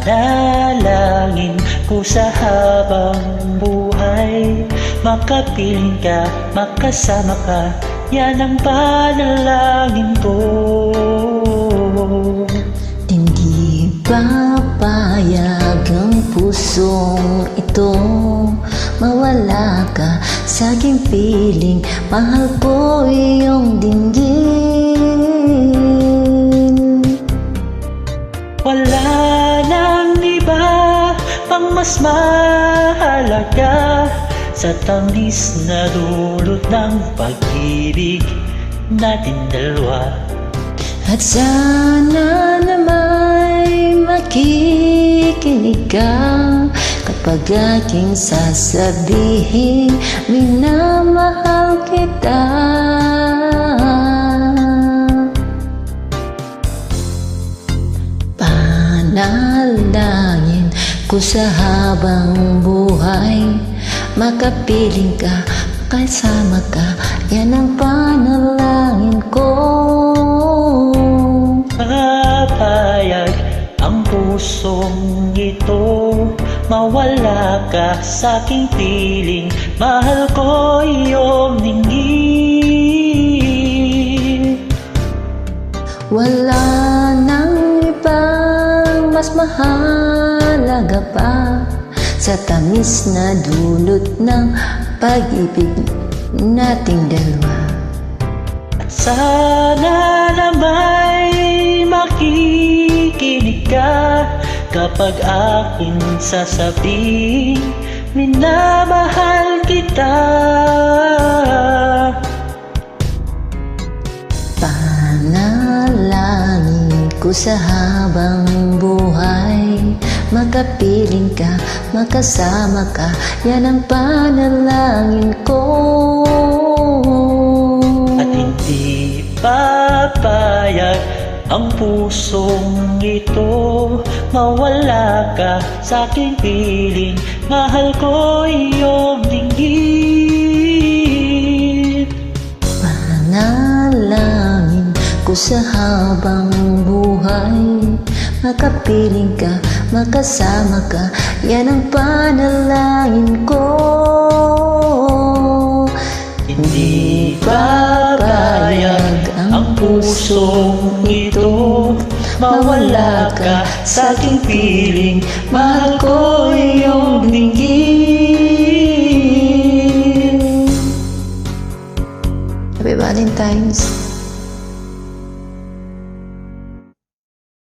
Panalangin ko sa habang buhay, makapiling ka, makasama ka, yan ang panalangin ko. Hindi papayag ang pusong ito, mawala ka sa aking piling, mahal ko iyong dinggin. Wala nang iba pang mas mahalaga sa tamis na dulot ng pag-ibig natin dalawa. At sana na may makikinig ka kapag aking sasabihin, minamahal kita. Panalangin ko sa habang buhay, makapiling ka, makasama ka, yan ang panalangin ko. Papayag ang pusong ito, mawala ka sa aking piling, mahal ko iyong dinggin. Wala nang ibang mas mahalaga pa sa tamis na dulot ng pag-ibig nating dalawa. At sana na may makikinig ka kapag aking sasabihin, minamahal kita. Panalangin ko sa habang buhay, makapiling ka, makasama ka, yan ang panalangin ko. At hindi papayag ang pusong ito, mawala ka sa aking piling, mahal ko iyong dinggin. Panalangin ko sa habang buhay, makapiling ka, makasama ka, yan ang panalangin ko. Hindi papayag ang pusong ito, mawala ka sa aking piling, mahal ko iyong dinggin. Happy Valentine's.